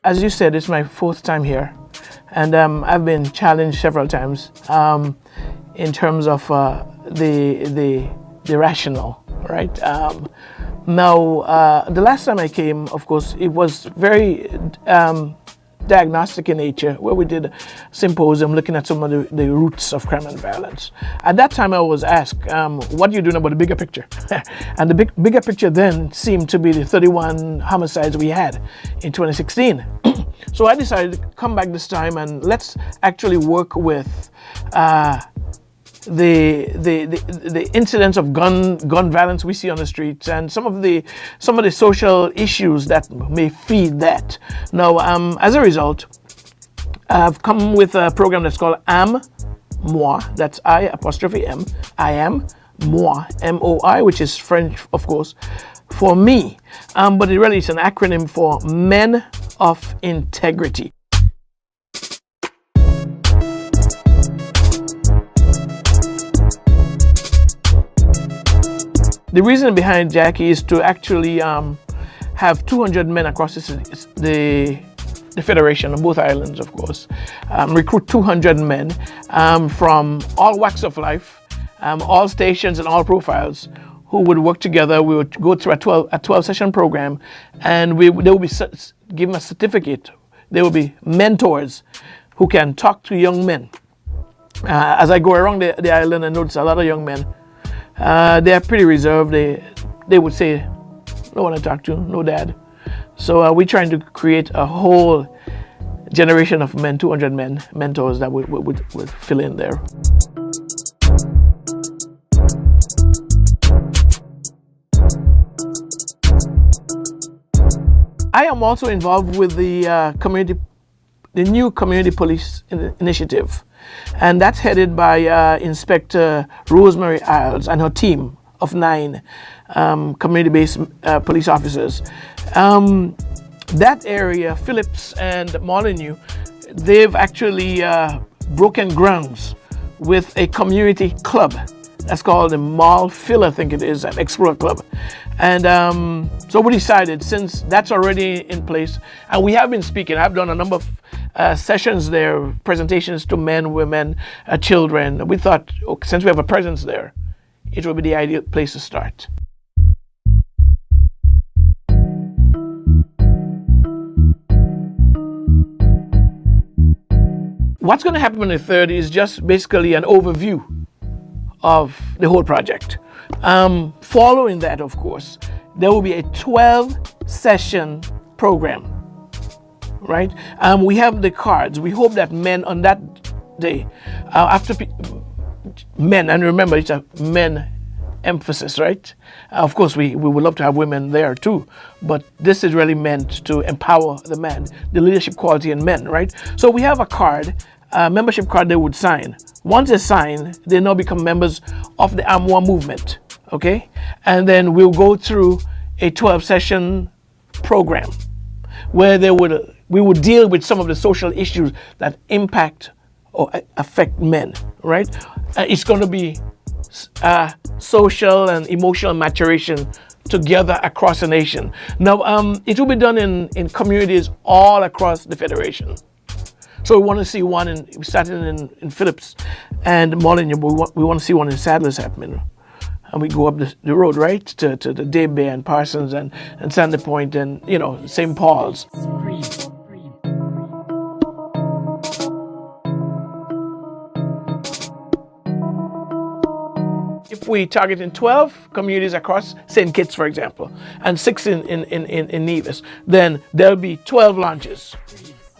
as you said, it's my fourth time here, and I've been challenged several times in terms of the rationale, right? Now, the last time I came, of course, it was very diagnostic in nature, where we did a symposium looking at some of the roots of crime and violence. At that time, I was asked, what are you doing about the bigger picture? And the bigger picture then seemed to be the 31 homicides we had in 2016. So I decided to come back this time and let's actually work with the incidents of gun violence we see on the streets and some of the social issues that may feed that. Now, as a result, I've come with a program that's called MOI. That's I''M. I am MOI, MOI, which is French, of course, for me. But it really is an acronym for Men of Integrity. The reason behind Jackie is to actually have 200 men across the Federation on both islands, of course. Recruit 200 men from all walks of life, all stations and all profiles, who would work together. We would go through a 12-session program, and they will be given a certificate. They will be mentors who can talk to young men. As I go around the island, I notice a lot of young men. They are pretty reserved. They would say, no one to talk to, no dad. So we're trying to create a whole generation of men, 200 men, mentors that would fill in there. I am also involved with the new community police initiative. And that's headed by Inspector Rosemary Isles and her team of 9 community-based police officers. That area, Phillips and Molyneux, they've actually broken grounds with a community club that's called the Mall Phil, I think it is, an Explorer Club. And so we decided, since that's already in place, and we have been speaking, I've done a number of sessions there, presentations to men, women, children. We thought, since we have a presence there, it would be the ideal place to start. What's going to happen on the 3rd is just basically an overview of the whole project. Following that, of course, there will be a 12-session program. Right? We have the cards. We hope that men on that day, men, and remember it's a men emphasis, right? Of course, we would love to have women there too, but this is really meant to empower the man, the leadership quality in men, right? So we have a card, a membership card they would sign. Once they sign, they now become members of the MOI movement, okay? And then we'll go through a 12-session program where we would deal with some of the social issues that impact or affect men, right? It's going to be social and emotional maturation together across the nation. Now, it will be done in communities all across the Federation. So we want to see one we started in Phillips and Molyneux, but we want to see one in Sadler's happening. And we go up the road, right, to the Dave Bay and Parsons and Sandy Point and, St. Paul's. If we target in 12 communities across St. Kitts, for example, and 6 in Nevis, then there'll be 12 launches,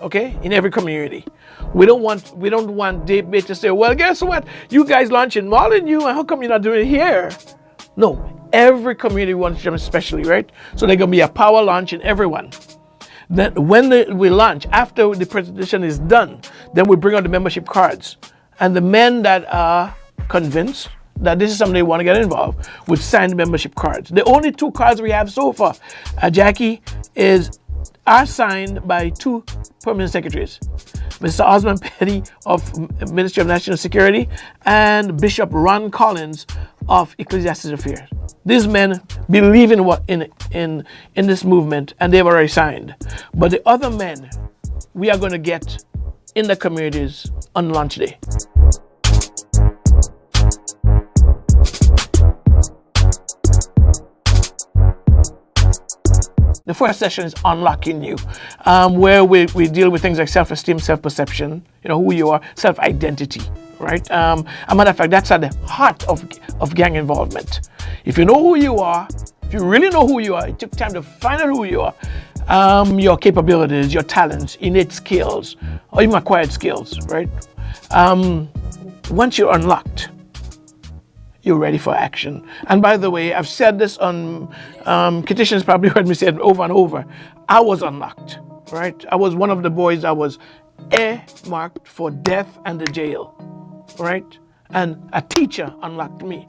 okay, in every community. We don't want Dave Bay to say, well, guess what? You guys launch in Molyneux, and how come you're not doing it here? No, every community wants them especially, right? So there's going to be a power launch in everyone. Then when we launch, after the presentation is done, then we bring out the membership cards. And the men that are convinced that this is something they want to get involved with signed membership cards. The only 2 cards we have so far, Jackie, are signed by 2 permanent secretaries, Mr. Osman Petty of Ministry of National Security and Bishop Ron Collins of Ecclesiastic Affairs. These men believe in what in this movement, and they've already signed. But the other men, we are going to get in the communities on launch day. The first session is Unlocking You, where we deal with things like self-esteem, self-perception, who you are, self-identity, right? A matter of fact, that's at the heart of gang involvement. If you know who you are, if you really know who you are, it took time to find out who you are, your capabilities, your talents, innate skills, or even acquired skills, right? Once you're unlocked, you're ready for action. And by the way, I've said this on, Kitishans probably heard me say it over and over. I was unlocked, right? I was one of the boys that was earmarked for death and the jail, right? And a teacher unlocked me.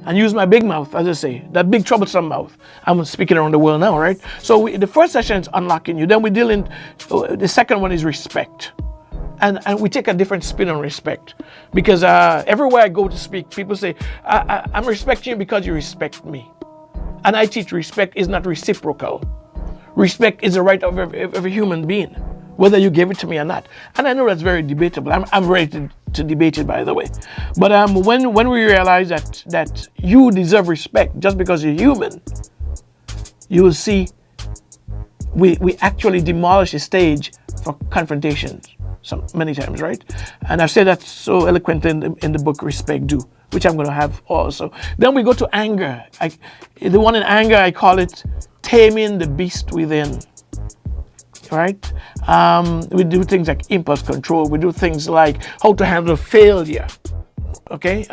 And used my big mouth, as I say, that big troublesome mouth. I'm speaking around the world now, right? So the first session is Unlocking You. Then we deal in, the second one is respect. And we take a different spin on respect, because everywhere I go to speak, people say, I'm respecting you because you respect me. And I teach respect is not reciprocal. Respect is the right of every human being, whether you give it to me or not. And I know that's very debatable. I'm ready to debate it, by the way. But when we realize that you deserve respect just because you're human, you will see we actually demolish the stage for confrontations. Many times, right? And I've said that so eloquent in the book Respect Due, which I'm going to have also. Then we go to anger. The one in anger, I call it taming the beast within, right? We do things like impulse control. We do things like how to handle failure, okay?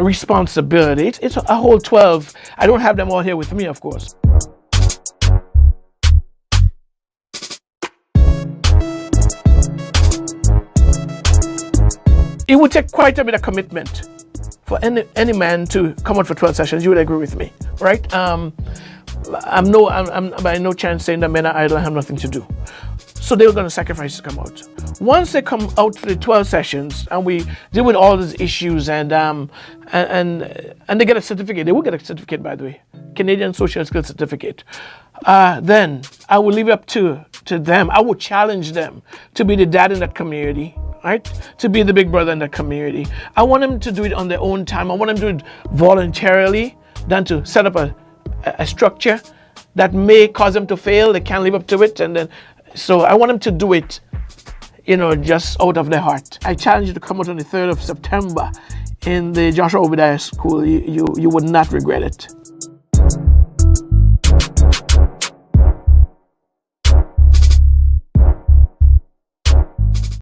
Responsibility. It's a whole 12. I don't have them all here with me, of course. It would take quite a bit of commitment for any man to come out for 12 sessions. You would agree with me, right? I'm by no chance saying that men are idle and have nothing to do. So they were going to sacrifice to come out. Once they come out for the 12 sessions and we deal with all these issues and they get a certificate, they will get a certificate, by the way, Canadian Social Skills Certificate. Then I will leave it up to them. I will challenge them to be the dad in that community, right? To be the big brother in that community. I want them to do it on their own time. I want them to do it voluntarily than to set up a structure that may cause them to fail. They can't live up to it. So I want them to do it, just out of their heart. I challenge you to come out on the 3rd of September in the Joshua Obadiah School. You would not regret it.